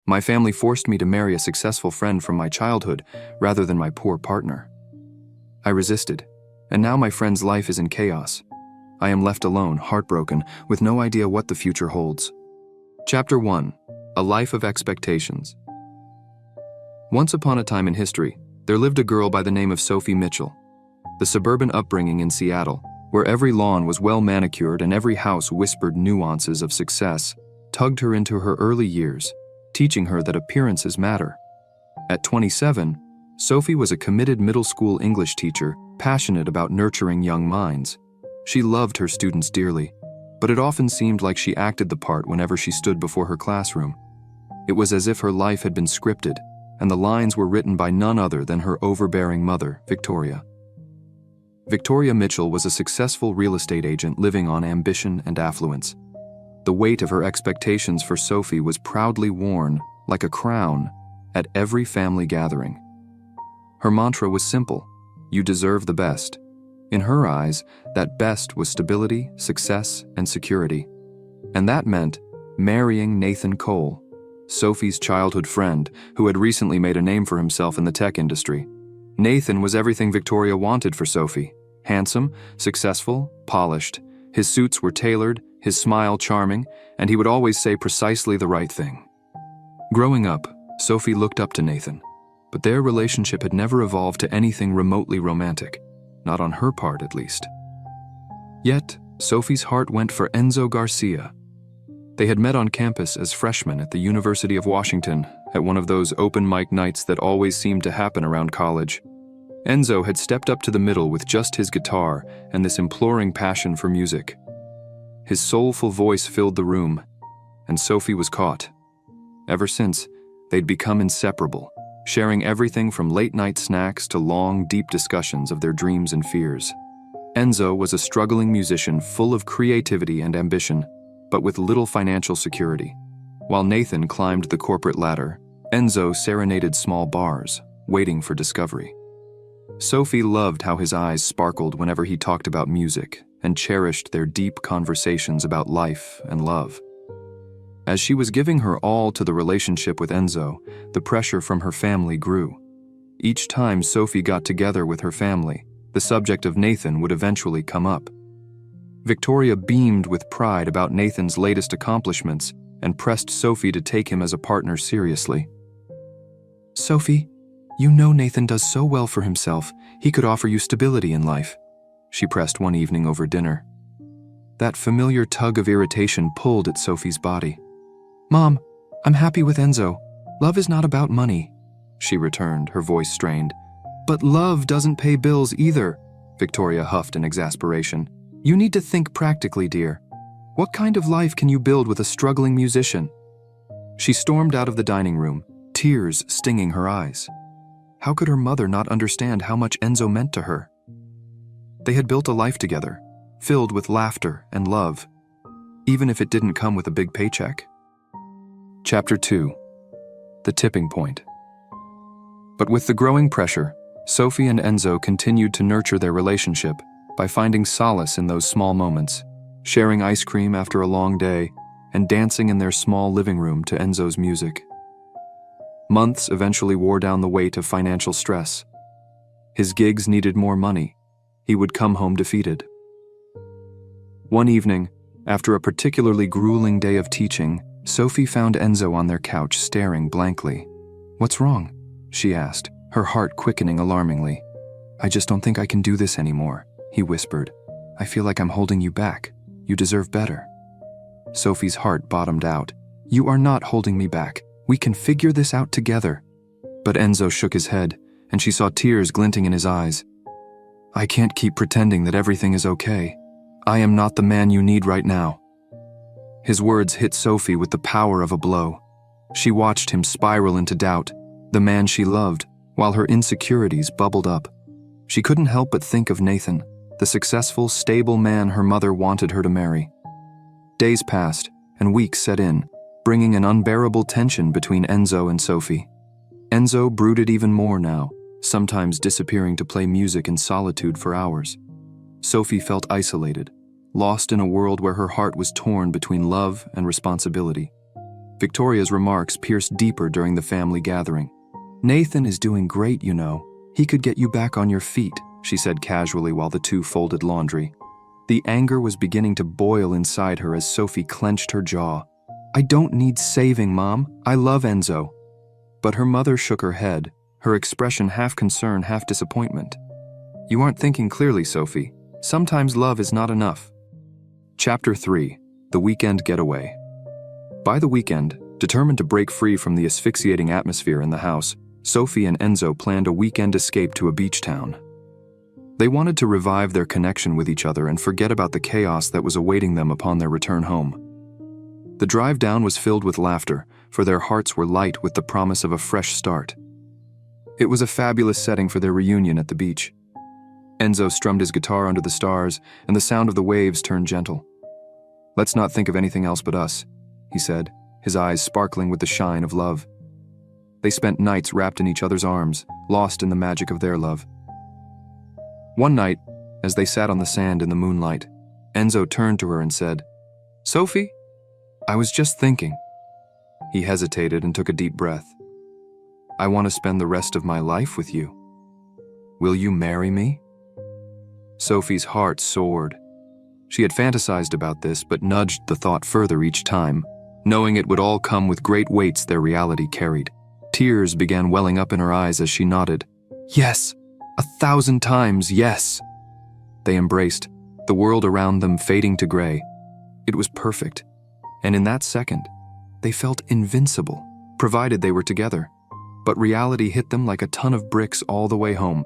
My family forced me to marry a successful friend from my childhood rather than my poor partner. I resisted, and now my friend's life is in chaos. I am left alone, heartbroken, with no idea what the future holds. Chapter 1. A Life of Expectations. Once upon a time in history, there lived a girl by the name of Sophie Mitchell. The suburban upbringing in Seattle, where every lawn was well manicured and every house whispered nuances of success, tugged her into her early years, teaching her that appearances matter. At 27, Sophie was a committed middle school English teacher, passionate about nurturing young minds. She loved her students dearly, but it often seemed like she acted the part whenever she stood before her classroom. It was as if her life had been scripted, and the lines were written by none other than her overbearing mother, Victoria. Victoria Mitchell was a successful real estate agent living on ambition and affluence. The weight of her expectations for Sophie was proudly worn, like a crown, at every family gathering. Her mantra was simple: you deserve the best. In her eyes, that best was stability, success, and security. And that meant marrying Nathan Cole, Sophie's childhood friend who had recently made a name for himself in the tech industry. Nathan was everything Victoria wanted for Sophie: handsome, successful, polished. His suits were tailored, his smile charming, and he would always say precisely the right thing. Growing up, Sophie looked up to Nathan, but their relationship had never evolved to anything remotely romantic, not on her part at least. Yet, Sophie's heart went for Enzo Garcia. They had met on campus as freshmen at the University of Washington at one of those open mic nights that always seemed to happen around college. Enzo had stepped up to the middle with just his guitar and this imploring passion for music. His soulful voice filled the room, and Sophie was caught. Ever since, they'd become inseparable, sharing everything from late-night snacks to long, deep discussions of their dreams and fears. Enzo was a struggling musician full of creativity and ambition, but with little financial security. While Nathan climbed the corporate ladder, Enzo serenaded small bars, waiting for discovery. Sophie loved how his eyes sparkled whenever he talked about music and cherished their deep conversations about life and love. As she was giving her all to the relationship with Enzo, the pressure from her family grew. Each time Sophie got together with her family, the subject of Nathan would eventually come up. Victoria beamed with pride about Nathan's latest accomplishments and pressed Sophie to take him as a partner seriously. "Sophie, you know Nathan does so well for himself, he could offer you stability in life," she pressed one evening over dinner. That familiar tug of irritation pulled at Sophie's body. "Mom, I'm happy with Enzo. Love is not about money," she returned, her voice strained. "But love doesn't pay bills either," Victoria huffed in exasperation. "You need to think practically, dear. What kind of life can you build with a struggling musician?" She stormed out of the dining room, tears stinging her eyes. How could her mother not understand how much Enzo meant to her? They had built a life together, filled with laughter and love, even if it didn't come with a big paycheck. Chapter 2. The Tipping Point. But with the growing pressure, Sophie and Enzo continued to nurture their relationship by finding solace in those small moments, sharing ice cream after a long day, and dancing in their small living room to Enzo's music. Months eventually wore down the weight of financial stress. His gigs needed more money. He would come home defeated. One evening, after a particularly grueling day of teaching, Sophie found Enzo on their couch staring blankly. "What's wrong?" she asked, her heart quickening alarmingly. "I just don't think I can do this anymore," he whispered. "I feel like I'm holding you back. You deserve better." Sophie's heart bottomed out. "You are not holding me back. We can figure this out together." But Enzo shook his head, and she saw tears glinting in his eyes. "I can't keep pretending that everything is okay. I am not the man you need right now." His words hit Sophie with the power of a blow. She watched him spiral into doubt, the man she loved, while her insecurities bubbled up. She couldn't help but think of Nathan, the successful, stable man her mother wanted her to marry. Days passed, and weeks set in, bringing an unbearable tension between Enzo and Sophie. Enzo brooded even more now, sometimes disappearing to play music in solitude for hours. Sophie felt isolated, lost in a world where her heart was torn between love and responsibility. Victoria's remarks pierced deeper during the family gathering. "Nathan is doing great, you know. He could get you back on your feet," she said casually while the two folded laundry. The anger was beginning to boil inside her as Sophie clenched her jaw. "I don't need saving, Mom. I love Enzo." But her mother shook her head, her expression half concern, half disappointment. "You aren't thinking clearly, Sophie. Sometimes love is not enough." Chapter 3. The Weekend Getaway. By the weekend, determined to break free from the asphyxiating atmosphere in the house, Sophie and Enzo planned a weekend escape to a beach town. They wanted to revive their connection with each other and forget about the chaos that was awaiting them upon their return home. The drive down was filled with laughter, for their hearts were light with the promise of a fresh start. It was a fabulous setting for their reunion at the beach. Enzo strummed his guitar under the stars, and the sound of the waves turned gentle. "Let's not think of anything else but us," he said, his eyes sparkling with the shine of love. They spent nights wrapped in each other's arms, lost in the magic of their love. One night, as they sat on the sand in the moonlight, Enzo turned to her and said, "Sophie, I was just thinking." He hesitated and took a deep breath. "I want to spend the rest of my life with you. Will you marry me?" Sophie's heart soared. She had fantasized about this, but nudged the thought further each time, knowing it would all come with great weights their reality carried. Tears began welling up in her eyes as she nodded. "Yes, 1,000 times yes." They embraced, the world around them fading to gray. It was perfect, and in that second, they felt invincible, provided they were together. But reality hit them like a ton of bricks all the way home.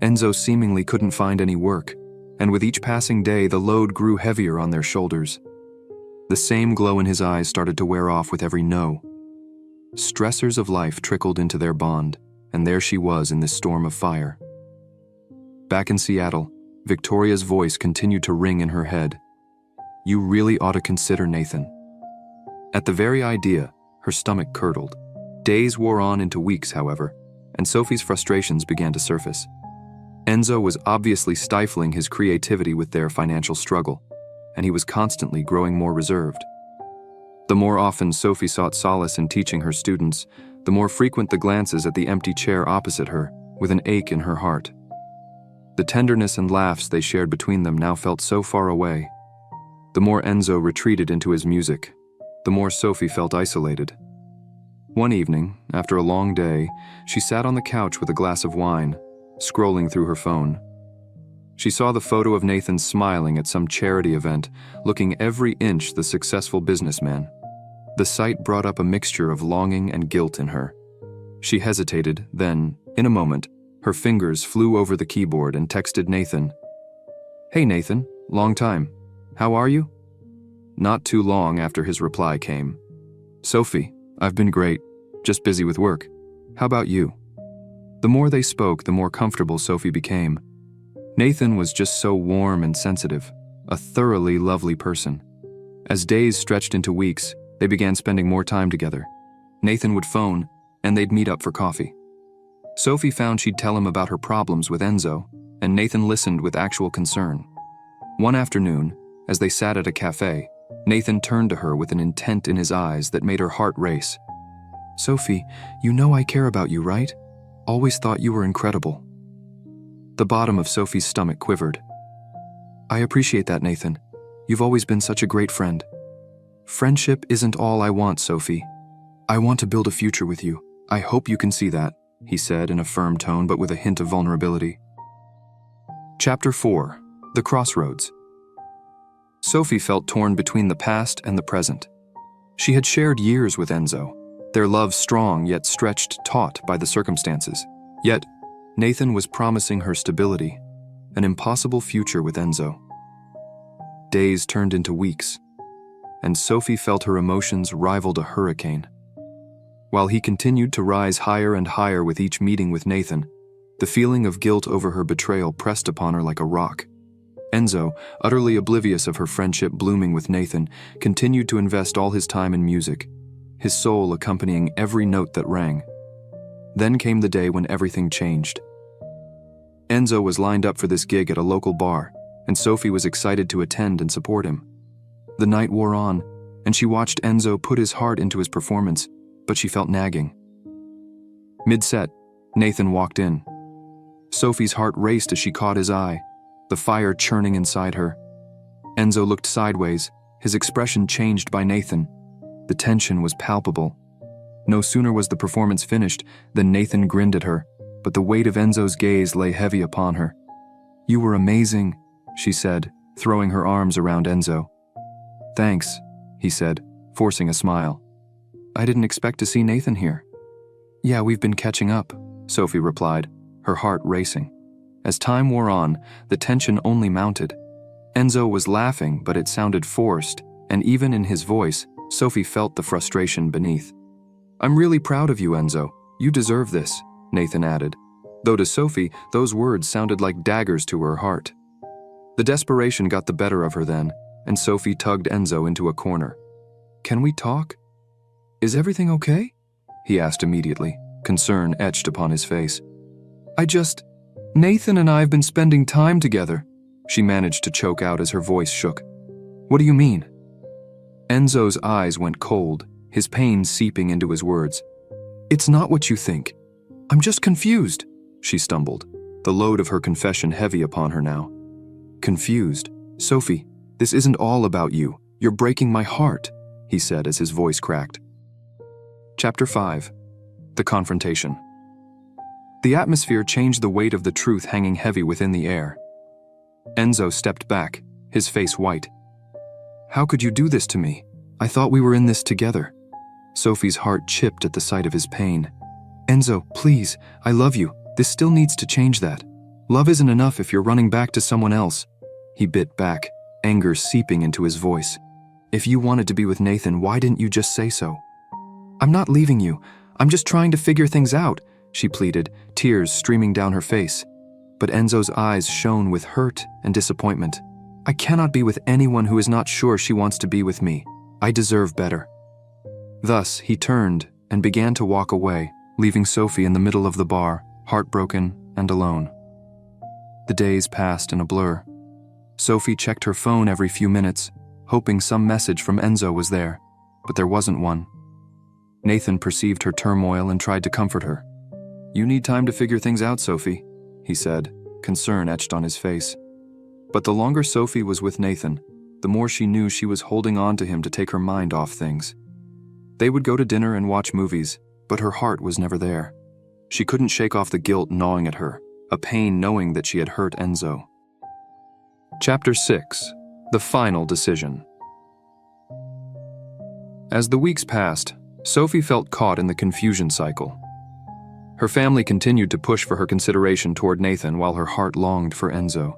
Enzo seemingly couldn't find any work, and with each passing day, the load grew heavier on their shoulders. The same glow in his eyes started to wear off with every no. Stressors of life trickled into their bond, and there she was in this storm of fire. Back in Seattle, Victoria's voice continued to ring in her head. "You really ought to consider Nathan." At the very idea, her stomach curdled. Days wore on into weeks, however, and Sophie's frustrations began to surface. Enzo was obviously stifling his creativity with their financial struggle, and he was constantly growing more reserved. The more often Sophie sought solace in teaching her students, the more frequent the glances at the empty chair opposite her, with an ache in her heart. The tenderness and laughs they shared between them now felt so far away. The more Enzo retreated into his music, the more Sophie felt isolated. One evening, after a long day, she sat on the couch with a glass of wine, scrolling through her phone. She saw the photo of Nathan smiling at some charity event, looking every inch the successful businessman. The sight brought up a mixture of longing and guilt in her. She hesitated, then, in a moment, her fingers flew over the keyboard and texted Nathan. "Hey Nathan, long time. How are you?" Not too long after his reply came. "Sophie, I've been great, just busy with work. How about you?" The more they spoke, the more comfortable Sophie became. Nathan was just so warm and sensitive, a thoroughly lovely person. As days stretched into weeks, they began spending more time together. Nathan would phone, and they'd meet up for coffee. Sophie found she'd tell him about her problems with Enzo, and Nathan listened with actual concern. One afternoon, as they sat at a cafe, Nathan turned to her with an intent in his eyes that made her heart race. "Sophie, you know I care about you, right? Always thought you were incredible." The bottom of Sophie's stomach quivered. "I appreciate that, Nathan. You've always been such a great friend." "Friendship isn't all I want, Sophie. I want to build a future with you. I hope you can see that," he said in a firm tone but with a hint of vulnerability. Chapter 4. The Crossroads. Sophie felt torn between the past and the present. She had shared years with Enzo, their love strong yet stretched taut by the circumstances. Yet, Nathan was promising her stability, an impossible future with Enzo. Days turned into weeks, and Sophie felt her emotions rivaled a hurricane. While he continued to rise higher and higher with each meeting with Nathan, the feeling of guilt over her betrayal pressed upon her like a rock. Enzo, utterly oblivious of her friendship blooming with Nathan, continued to invest all his time in music, his soul accompanying every note that rang. Then came the day when everything changed. Enzo was lined up for this gig at a local bar, and Sophie was excited to attend and support him. The night wore on, and she watched Enzo put his heart into his performance, but she felt nagging. Mid-set, Nathan walked in. Sophie's heart raced as she caught his eye, the fire churning inside her. Enzo looked sideways, his expression changed by Nathan. The tension was palpable. No sooner was the performance finished than Nathan grinned at her, but the weight of Enzo's gaze lay heavy upon her. "You were amazing," she said, throwing her arms around Enzo. "Thanks," he said, forcing a smile. "I didn't expect to see Nathan here." "Yeah, we've been catching up," Sophie replied, her heart racing. As time wore on, the tension only mounted. Enzo was laughing, but it sounded forced, and even in his voice, Sophie felt the frustration beneath. "I'm really proud of you, Enzo. You deserve this," Nathan added, though to Sophie, those words sounded like daggers to her heart. The desperation got the better of her then, and Sophie tugged Enzo into a corner. "Can we talk? Is everything okay?" he asked immediately, concern etched upon his face. Nathan and I have been spending time together," she managed to choke out as her voice shook. "What do you mean?" Enzo's eyes went cold, his pain seeping into his words. "It's not what you think. I'm just confused," she stumbled, the load of her confession heavy upon her now. "Confused? Sophie, this isn't all about you. You're breaking my heart," he said as his voice cracked. Chapter 5. The Confrontation. The atmosphere changed, the weight of the truth hanging heavy within the air. Enzo stepped back, his face white. "How could you do this to me? I thought we were in this together." Sophie's heart chipped at the sight of his pain. "Enzo, please, I love you. This still needs to change that. Love isn't enough if you're running back to someone else." He bit back, anger seeping into his voice. "If you wanted to be with Nathan, why didn't you just say so?" "I'm not leaving you. I'm just trying to figure things out," she pleaded, tears streaming down her face. But Enzo's eyes shone with hurt and disappointment. "I cannot be with anyone who is not sure she wants to be with me. I deserve better." Thus, he turned and began to walk away, leaving Sophie in the middle of the bar, heartbroken and alone. The days passed in a blur. Sophie checked her phone every few minutes, hoping some message from Enzo was there, but there wasn't one. Nathan perceived her turmoil and tried to comfort her. "You need time to figure things out, Sophie," he said, concern etched on his face. But the longer Sophie was with Nathan, the more she knew she was holding on to him to take her mind off things. They would go to dinner and watch movies, but her heart was never there. She couldn't shake off the guilt gnawing at her, a pain knowing that she had hurt Enzo. Chapter 6. The Final Decision. As the weeks passed, Sophie felt caught in the confusion cycle. Her family continued to push for her consideration toward Nathan while her heart longed for Enzo.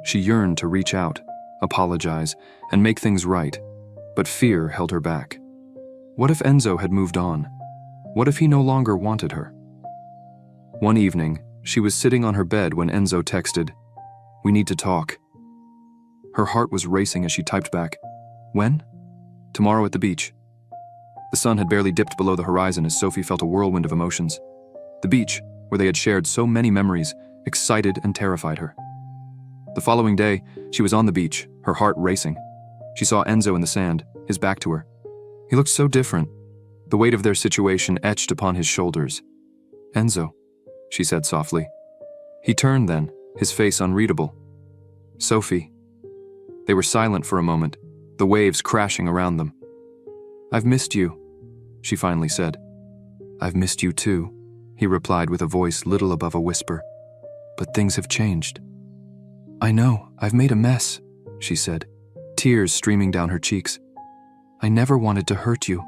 She yearned to reach out, apologize, and make things right, but fear held her back. What if Enzo had moved on? What if he no longer wanted her? One evening, she was sitting on her bed when Enzo texted, "We need to talk." Her heart was racing as she typed back, "When?" "Tomorrow at the beach." The sun had barely dipped below the horizon as Sophie felt a whirlwind of emotions. The beach, where they had shared so many memories, excited and terrified her. The following day, she was on the beach, her heart racing. She saw Enzo in the sand, his back to her. He looked so different. The weight of their situation etched upon his shoulders. "Enzo," she said softly. He turned then, his face unreadable. "Sophie." They were silent for a moment, the waves crashing around them. "I've missed you," she finally said. "I've missed you too," he replied with a voice little above a whisper. "But things have changed." "I know, I've made a mess," she said, tears streaming down her cheeks. "I never wanted to hurt you."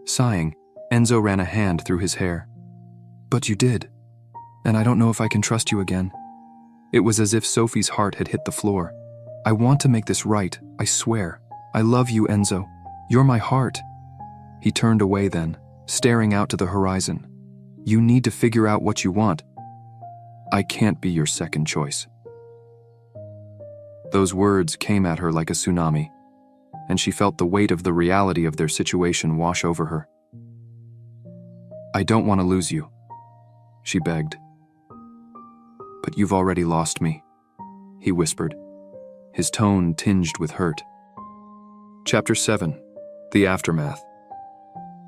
Sighing, Enzo ran a hand through his hair. "But you did, and I don't know if I can trust you again." It was as if Sophie's heart had hit the floor. "I want to make this right, I swear. I love you, Enzo. You're my heart." He turned away then, staring out to the horizon. "You need to figure out what you want. I can't be your second choice." Those words came at her like a tsunami, and she felt the weight of the reality of their situation wash over her. "I don't want to lose you," she begged. "But you've already lost me," he whispered, his tone tinged with hurt. Chapter 7. The aftermath.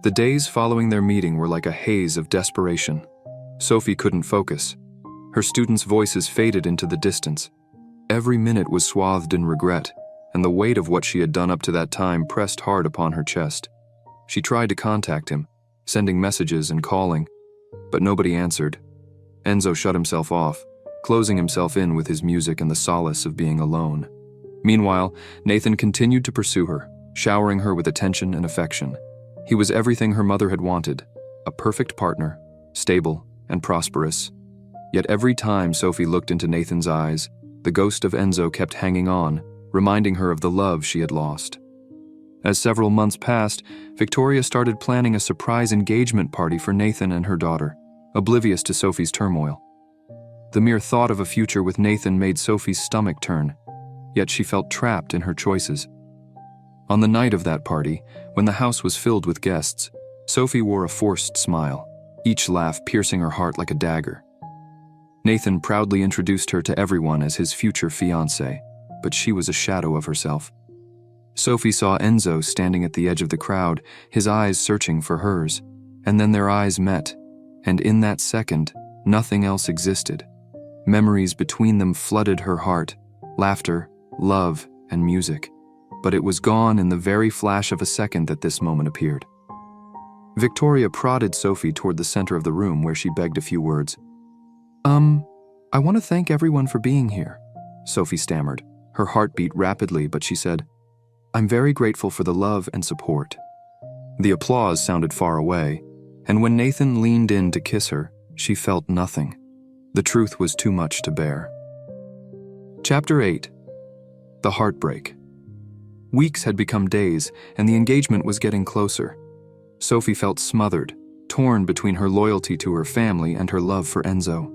The days following their meeting were like a haze of desperation. Sophie couldn't focus. Her students' voices faded into the distance. Every minute was swathed in regret, and the weight of what she had done up to that time pressed hard upon her chest. She tried to contact him, sending messages and calling, but nobody answered. Enzo shut himself off, closing himself in with his music and the solace of being alone. Meanwhile, Nathan continued to pursue her, showering her with attention and affection. He was everything her mother had wanted, a perfect partner, stable and prosperous. Yet every time Sophie looked into Nathan's eyes, the ghost of Enzo kept hanging on, reminding her of the love she had lost. As several months passed, Victoria started planning a surprise engagement party for Nathan and her daughter, oblivious to Sophie's turmoil. The mere thought of a future with Nathan made Sophie's stomach turn, yet she felt trapped in her choices. On the night of that party, when the house was filled with guests, Sophie wore a forced smile, each laugh piercing her heart like a dagger. Nathan proudly introduced her to everyone as his future fiancé, but she was a shadow of herself. Sophie saw Enzo standing at the edge of the crowd, his eyes searching for hers, and then their eyes met, and in that second, nothing else existed. Memories between them flooded her heart, laughter, love, and music. But it was gone in the very flash of a second that this moment appeared. Victoria prodded Sophie toward the center of the room where she begged a few words. I want to thank everyone for being here," Sophie stammered. Her heart beat rapidly, but she said, "I'm very grateful for the love and support." The applause sounded far away, and when Nathan leaned in to kiss her, she felt nothing. The truth was too much to bear. Chapter 8. The Heartbreak. Weeks had become days, and the engagement was getting closer. Sophie felt smothered, torn between her loyalty to her family and her love for Enzo.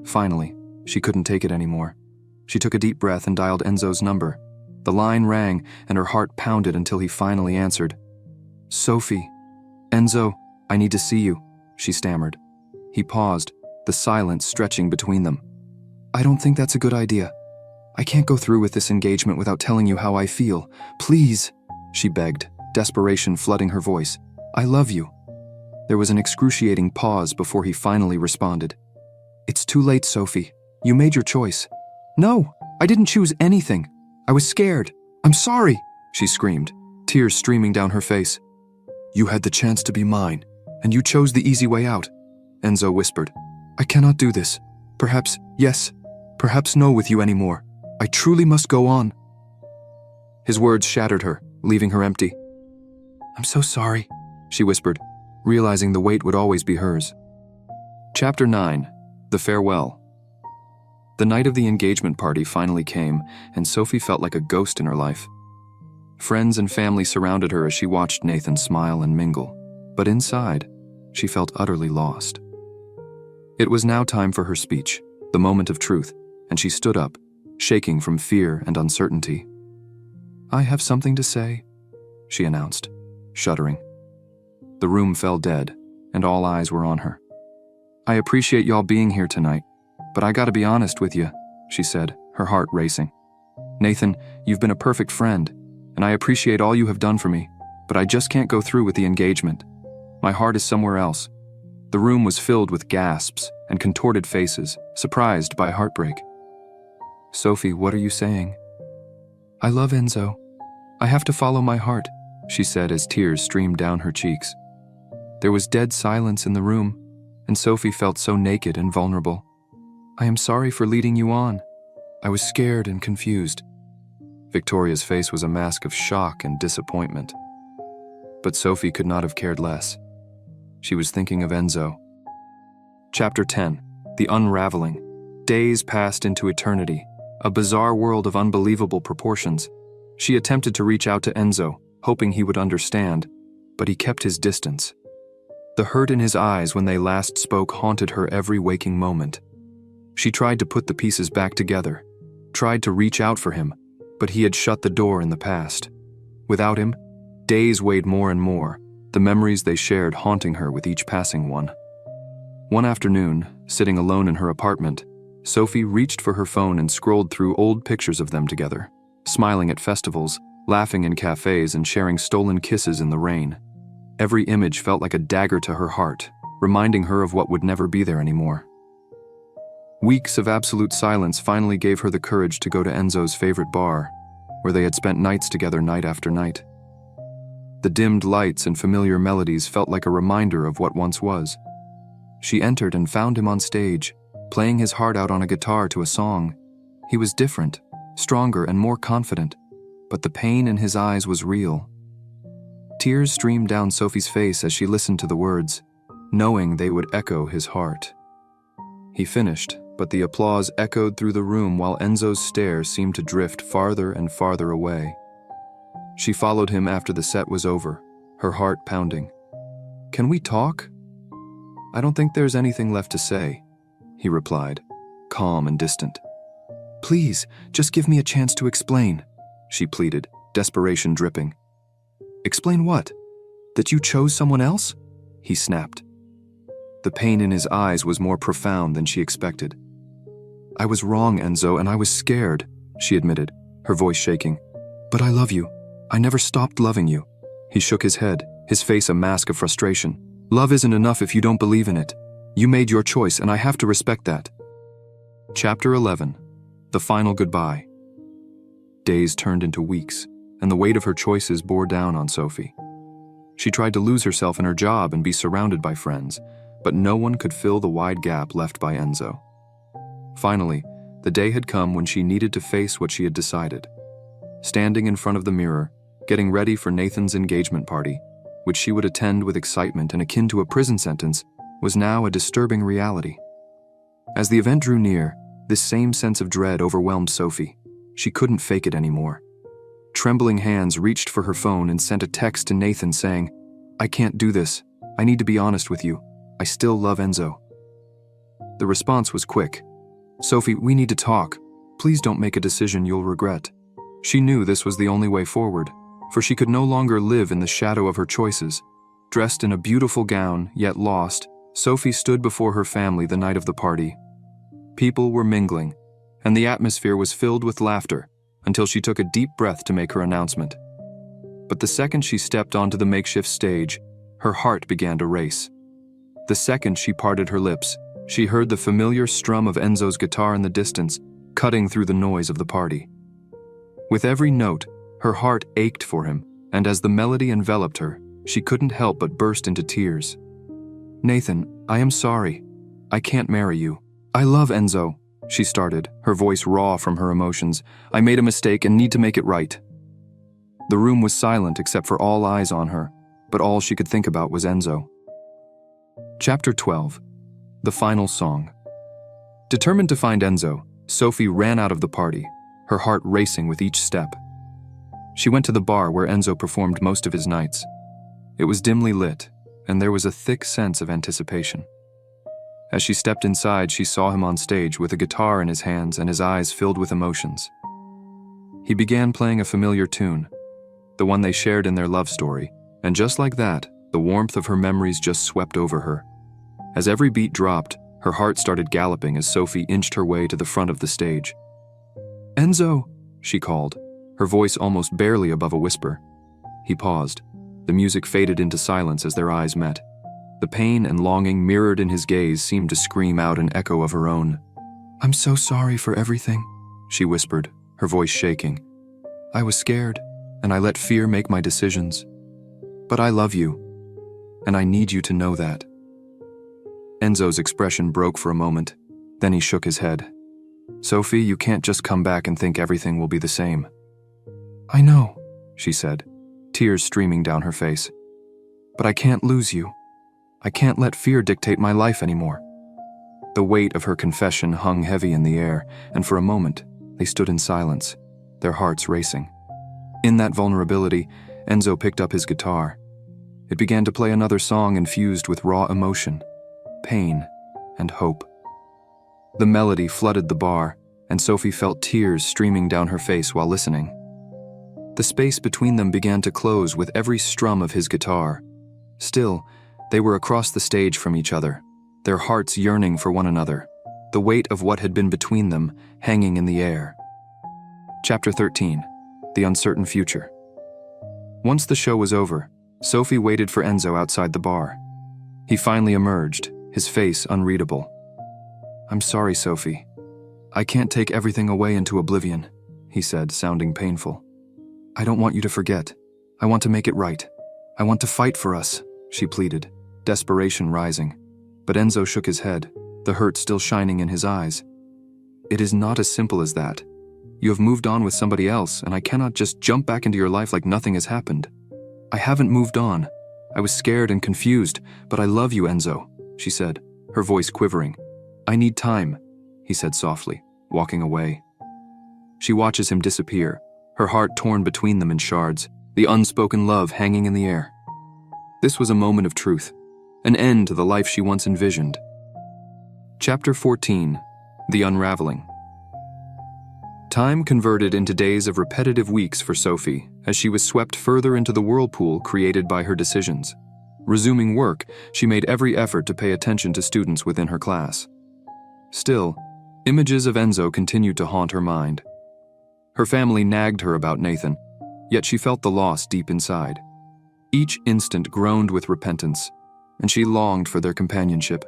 Finally, she couldn't take it anymore. She took a deep breath and dialed Enzo's number. The line rang, and her heart pounded until he finally answered. "Sophie, Enzo, I need to see you," she stammered. He paused, the silence stretching between them. "I don't think that's a good idea. I can't go through with this engagement without telling you how I feel. Please," she begged, desperation flooding her voice. "I love you." There was an excruciating pause before he finally responded. "It's too late, Sophie. You made your choice." "No, I didn't choose anything. I was scared. I'm sorry," she screamed, tears streaming down her face. "You had the chance to be mine, and you chose the easy way out," Enzo whispered. "I cannot do this. Perhaps yes, perhaps no with you anymore. I truly must go on." His words shattered her, leaving her empty. "I'm so sorry," she whispered, realizing the weight would always be hers. Chapter 9. The Farewell. The night of the engagement party finally came, and Sophie felt like a ghost in her life. Friends and family surrounded her as she watched Nathan smile and mingle, but inside, she felt utterly lost. It was now time for her speech, the moment of truth, and she stood up, shaking from fear and uncertainty. "I have something to say," she announced, shuddering. The room fell dead, and all eyes were on her. "I appreciate y'all being here tonight, but I gotta be honest with you," she said, her heart racing. "Nathan, you've been a perfect friend, and I appreciate all you have done for me, but I just can't go through with the engagement. My heart is somewhere else." The room was filled with gasps and contorted faces, surprised by heartbreak. "Sophie, what are you saying?" "I love Enzo. I have to follow my heart," she said as tears streamed down her cheeks. There was dead silence in the room, and Sophie felt so naked and vulnerable. "I am sorry for leading you on. I was scared and confused." Victoria's face was a mask of shock and disappointment. But Sophie could not have cared less. She was thinking of Enzo. Chapter 10. The Unraveling. Days passed into eternity, a bizarre world of unbelievable proportions. She attempted to reach out to Enzo, hoping he would understand, but he kept his distance. The hurt in his eyes when they last spoke haunted her every waking moment. She tried to put the pieces back together, tried to reach out for him, but he had shut the door in the past. Without him, days weighed more and more, the memories they shared haunting her with each passing one. One afternoon, sitting alone in her apartment, Sophie reached for her phone and scrolled through old pictures of them together, smiling at festivals, laughing in cafes and sharing stolen kisses in the rain. Every image felt like a dagger to her heart, reminding her of what would never be there anymore. Weeks of absolute silence finally gave her the courage to go to Enzo's favorite bar, where they had spent nights together night after night. The dimmed lights and familiar melodies felt like a reminder of what once was. She entered and found him on stage, playing his heart out on a guitar to a song. He was different, stronger and more confident, but the pain in his eyes was real. Tears streamed down Sophie's face as she listened to the words, knowing they would echo his heart. He finished, but the applause echoed through the room while Enzo's stare seemed to drift farther and farther away. She followed him after the set was over, her heart pounding. "Can we talk?" "I don't think there's anything left to say," he replied, calm and distant. "Please, just give me a chance to explain," she pleaded, desperation dripping. "Explain what? That you chose someone else?" he snapped. The pain in his eyes was more profound than she expected. "I was wrong, Enzo, and I was scared," she admitted, her voice shaking. "But I love you. I never stopped loving you." He shook his head, his face a mask of frustration. "Love isn't enough if you don't believe in it. You made your choice, and I have to respect that." Chapter 11. The Final Goodbye. Days turned into weeks, and the weight of her choices bore down on Sophie. She tried to lose herself in her job and be surrounded by friends, but no one could fill the wide gap left by Enzo. Finally, the day had come when she needed to face what she had decided. Standing in front of the mirror, getting ready for Nathan's engagement party, which she would attend with excitement and akin to a prison sentence, was now a disturbing reality. As the event drew near, this same sense of dread overwhelmed Sophie. She couldn't fake it anymore. Trembling hands reached for her phone and sent a text to Nathan saying, "I can't do this. I need to be honest with you. I still love Enzo." The response was quick. "Sophie, we need to talk. Please don't make a decision you'll regret." She knew this was the only way forward, for she could no longer live in the shadow of her choices. Dressed in a beautiful gown, yet lost, Sophie stood before her family the night of the party. People were mingling, and the atmosphere was filled with laughter until she took a deep breath to make her announcement. But the second she stepped onto the makeshift stage, her heart began to race. The second she parted her lips, she heard the familiar strum of Enzo's guitar in the distance, cutting through the noise of the party. With every note, her heart ached for him, and as the melody enveloped her, she couldn't help but burst into tears. "Nathan, I am sorry. I can't marry you. I love Enzo," she started, her voice raw from her emotions. "I made a mistake and need to make it right." The room was silent except for all eyes on her, but all she could think about was Enzo. Chapter 12. The Final Song. Determined to find Enzo, Sophie ran out of the party, her heart racing with each step. She went to the bar where Enzo performed most of his nights. It was dimly lit, and there was a thick sense of anticipation. As she stepped inside, she saw him on stage with a guitar in his hands and his eyes filled with emotions. He began playing a familiar tune, the one they shared in their love story, and just like that, the warmth of her memories just swept over her. As every beat dropped, her heart started galloping as Sophie inched her way to the front of the stage. "Enzo," she called, her voice almost barely above a whisper. He paused. The music faded into silence as their eyes met. The pain and longing mirrored in his gaze seemed to scream out an echo of her own. "I'm so sorry for everything," she whispered, her voice shaking. "I was scared, and I let fear make my decisions. But I love you, and I need you to know that." Enzo's expression broke for a moment, then he shook his head. "Sophie, you can't just come back and think everything will be the same." "I know," she said, tears streaming down her face. "But I can't lose you. I can't let fear dictate my life anymore." The weight of her confession hung heavy in the air, and for a moment, they stood in silence, their hearts racing. In that vulnerability, Enzo picked up his guitar. It began to play another song infused with raw emotion, pain, and hope. The melody flooded the bar, and Sophie felt tears streaming down her face while listening. The space between them began to close with every strum of his guitar. Still, they were across the stage from each other, their hearts yearning for one another, the weight of what had been between them hanging in the air. Chapter 13. The Uncertain Future. Once the show was over, Sophie waited for Enzo outside the bar. He finally emerged, his face unreadable. "I'm sorry, Sophie. I can't take everything away into oblivion," he said, sounding painful. "I don't want you to forget. I want to make it right. I want to fight for us," she pleaded, desperation rising. But Enzo shook his head, the hurt still shining in his eyes. "It is not as simple as that. You have moved on with somebody else, and I cannot just jump back into your life like nothing has happened. I haven't moved on. I was scared and confused, but I love you, Enzo," she said, her voice quivering. "I need time," he said softly, walking away. She watches him disappear, her heart torn between them in shards, the unspoken love hanging in the air. This was a moment of truth, an end to the life she once envisioned. Chapter 14. The Unraveling. Time converted into days of repetitive weeks for Sophie as she was swept further into the whirlpool created by her decisions. Resuming work, she made every effort to pay attention to students within her class. Still, images of Enzo continued to haunt her mind. Her family nagged her about Nathan, yet she felt the loss deep inside. Each instant groaned with repentance, and she longed for their companionship.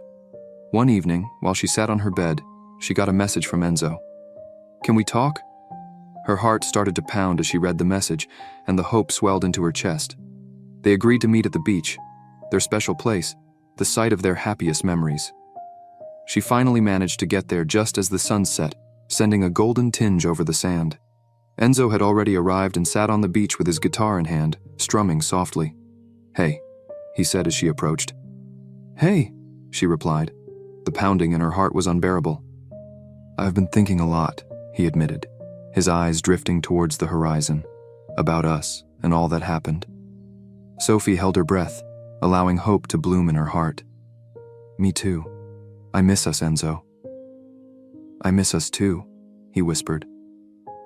One evening, while she sat on her bed, she got a message from Enzo. "Can we talk?" Her heart started to pound as she read the message, and the hope swelled into her chest. They agreed to meet at the beach, their special place, the site of their happiest memories. She finally managed to get there just as the sun set, sending a golden tinge over the sand. Enzo had already arrived and sat on the beach with his guitar in hand, strumming softly. "Hey," he said as she approached. "Hey," she replied. The pounding in her heart was unbearable. "I've been thinking a lot," he admitted, his eyes drifting towards the horizon, about us and all that happened. Sophie held her breath, allowing hope to bloom in her heart. "Me too. I miss us, Enzo." "I miss us too," he whispered.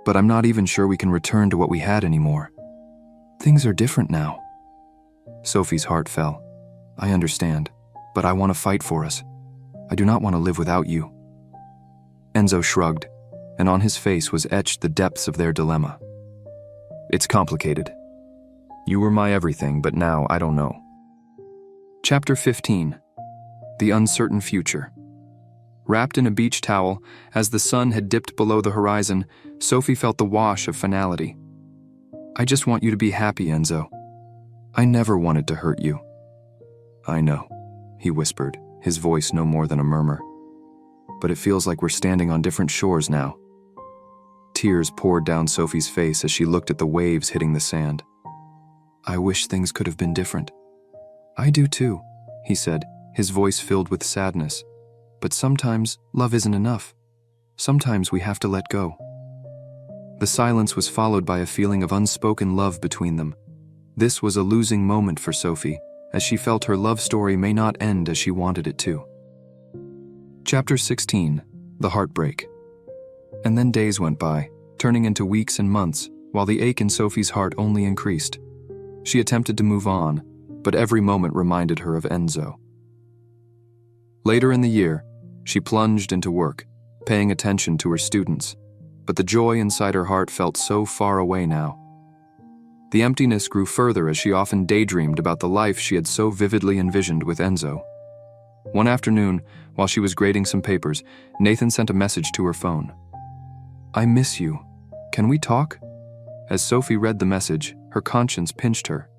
"But I'm not even sure we can return to what we had anymore. Things are different now." Sophie's heart fell. "I understand, but I want to fight for us. I do not want to live without you." Enzo shrugged, and on his face was etched the depths of their dilemma. "It's complicated. You were my everything, but now I don't know." Chapter 15. The Uncertain Future. Wrapped in a beach towel, as the sun had dipped below the horizon, Sophie felt the wash of finality. "I just want you to be happy, Enzo. I never wanted to hurt you." "I know," he whispered, his voice no more than a murmur. "But it feels like we're standing on different shores now." Tears poured down Sophie's face as she looked at the waves hitting the sand. "I wish things could have been different." "I do too," he said, his voice filled with sadness. "But sometimes love isn't enough. Sometimes we have to let go." The silence was followed by a feeling of unspoken love between them. This was a losing moment for Sophie, as she felt her love story may not end as she wanted it to. Chapter 16. The Heartbreak. And then days went by, turning into weeks and months, while the ache in Sophie's heart only increased. She attempted to move on, but every moment reminded her of Enzo. Later in the year, she plunged into work, paying attention to her students, but the joy inside her heart felt so far away now. The emptiness grew further as she often daydreamed about the life she had so vividly envisioned with Enzo. One afternoon, while she was grading some papers, Nathan sent a message to her phone. "I miss you. Can we talk?" As Sophie read the message, her conscience pinched her.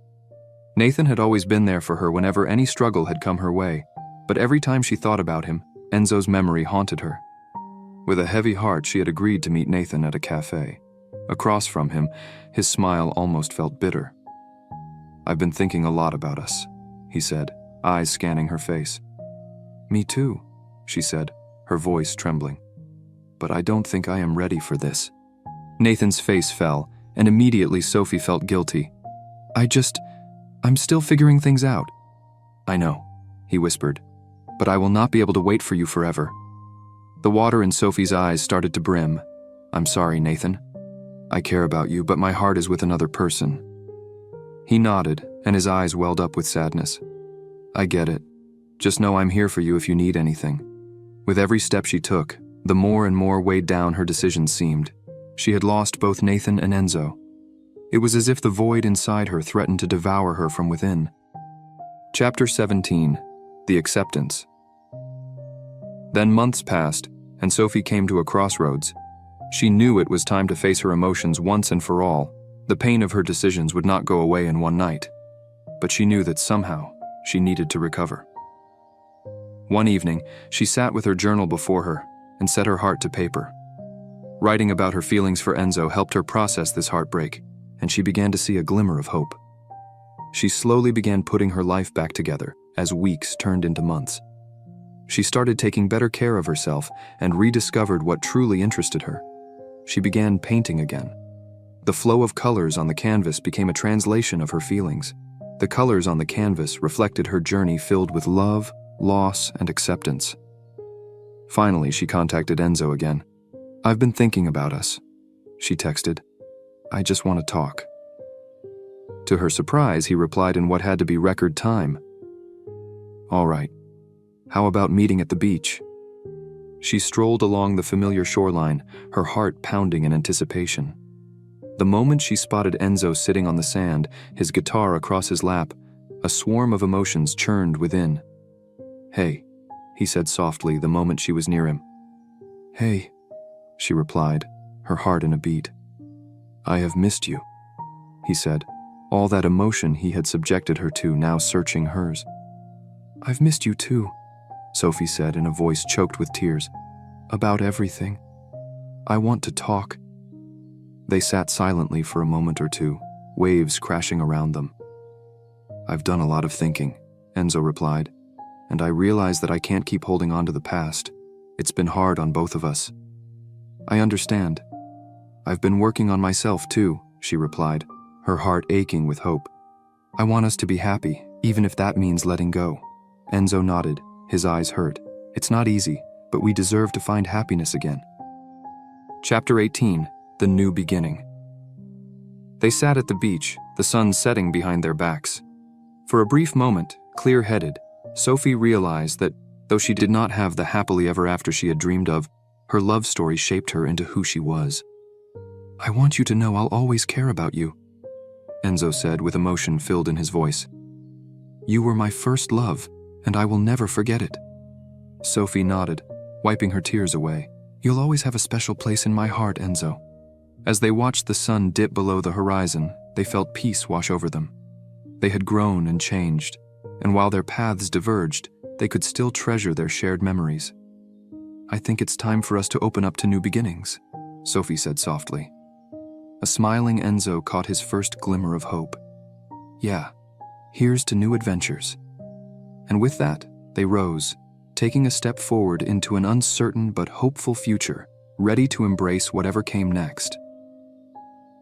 Nathan had always been there for her whenever any struggle had come her way, but every time she thought about him, Enzo's memory haunted her. With a heavy heart, she had agreed to meet Nathan at a cafe. Across from him, his smile almost felt bitter. "I've been thinking a lot about us," he said, eyes scanning her face. "Me too," she said, her voice trembling. "But I don't think I am ready for this." Nathan's face fell, and immediately Sophie felt guilty. I'm still figuring things out." "I know," he whispered, "but I will not be able to wait for you forever." The water in Sophie's eyes started to brim. "I'm sorry, Nathan. I care about you, but my heart is with another person." He nodded, and his eyes welled up with sadness. "I get it. Just know I'm here for you if you need anything." With every step she took, the more and more weighed down her decisions seemed. She had lost both Nathan and Enzo. It was as if the void inside her threatened to devour her from within. Chapter 17. The Acceptance. Then months passed, and Sophie came to a crossroads. She knew it was time to face her emotions once and for all. The pain of her decisions would not go away in one night, but she knew that somehow she needed to recover. One evening, she sat with her journal before her and set her heart to paper. Writing about her feelings for Enzo helped her process this heartbreak, and she began to see a glimmer of hope. She slowly began putting her life back together as weeks turned into months. She started taking better care of herself and rediscovered what truly interested her. She began painting again. The flow of colors on the canvas became a translation of her feelings. The colors on the canvas reflected her journey filled with love, loss, and acceptance. Finally, she contacted Enzo again. "I've been thinking about us," she texted. "I just want to talk." To her surprise, he replied in what had to be record time. "All right. How about meeting at the beach?" She strolled along the familiar shoreline, her heart pounding in anticipation. The moment she spotted Enzo sitting on the sand, his guitar across his lap, a swarm of emotions churned within. "Hey," he said softly the moment she was near him. "Hey," she replied, her heart in a beat. "I have missed you," he said, all that emotion he had subjected her to now searching hers. "I've missed you too," Sophie said in a voice choked with tears. "About everything. I want to talk." They sat silently for a moment or two, waves crashing around them. "I've done a lot of thinking," Enzo replied, "and I realize that I can't keep holding on to the past. It's been hard on both of us." "I understand. I've been working on myself too," she replied, her heart aching with hope. "I want us to be happy, even if that means letting go." Enzo nodded, his eyes hurt. "It's not easy, but we deserve to find happiness again." Chapter 18. The New Beginning. They sat at the beach, the sun setting behind their backs. For a brief moment, clear-headed, Sophie realized that, though she did not have the happily ever after she had dreamed of, her love story shaped her into who she was. "I want you to know I'll always care about you," Enzo said with emotion filled in his voice. "You were my first love, and I will never forget it." Sophie nodded, wiping her tears away. "You'll always have a special place in my heart, Enzo." As they watched the sun dip below the horizon, they felt peace wash over them. They had grown and changed, and while their paths diverged, they could still treasure their shared memories. "I think it's time for us to open up to new beginnings," Sophie said softly. A smiling Enzo caught his first glimmer of hope. "Yeah, here's to new adventures." And with that, they rose, taking a step forward into an uncertain but hopeful future, ready to embrace whatever came next.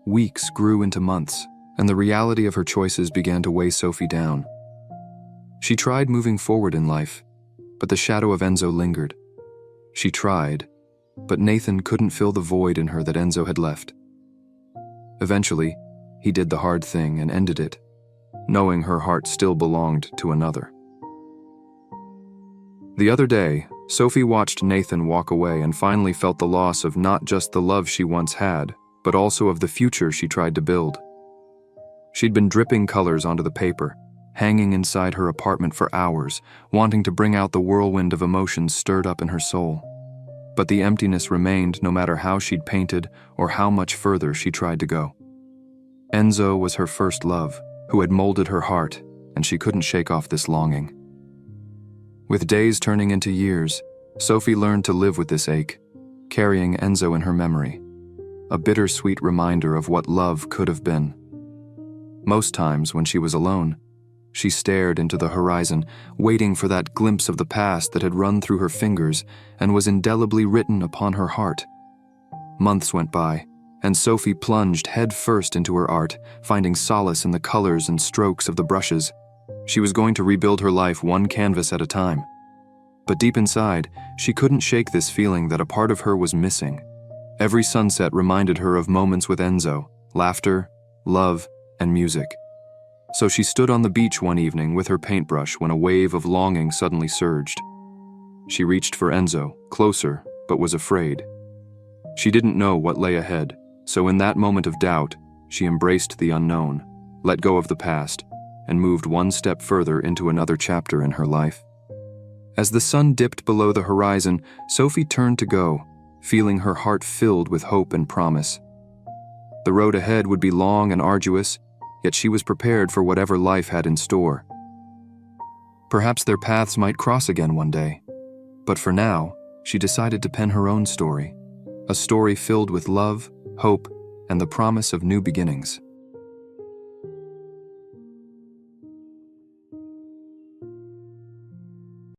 Weeks grew into months, and the reality of her choices began to weigh Sophie down. She tried moving forward in life, but the shadow of Enzo lingered. She tried, but Nathan couldn't fill the void in her that Enzo had left. Eventually, he did the hard thing and ended it, knowing her heart still belonged to another. The other day, Sophie watched Nathan walk away and finally felt the loss of not just the love she once had, but also of the future she tried to build. She'd been dripping colors onto the paper, hanging inside her apartment for hours, wanting to bring out the whirlwind of emotions stirred up in her soul. But the emptiness remained no matter how she'd painted or how much further she tried to go. Enzo was her first love, who had molded her heart, and she couldn't shake off this longing. With days turning into years, Sophie learned to live with this ache, carrying Enzo in her memory, a bittersweet reminder of what love could have been. Most times, when she was alone, she stared into the horizon, waiting for that glimpse of the past that had run through her fingers and was indelibly written upon her heart. Months went by, and Sophie plunged headfirst into her art, finding solace in the colors and strokes of the brushes. She was going to rebuild her life one canvas at a time. But deep inside, she couldn't shake this feeling that a part of her was missing. Every sunset reminded her of moments with Enzo, laughter, love, and music. So she stood on the beach one evening with her paintbrush when a wave of longing suddenly surged. She reached for Enzo, closer, but was afraid. She didn't know what lay ahead, so in that moment of doubt, She embraced the unknown, let go of the past, and moved one step further into another chapter in her life. As the sun dipped below the horizon, Sophie turned to go, feeling her heart filled with hope and promise. The road ahead would be long and arduous, yet she was prepared for whatever life had in store. Perhaps their paths might cross again one day, but for now, she decided to pen her own story, a story filled with love, hope, and the promise of new beginnings.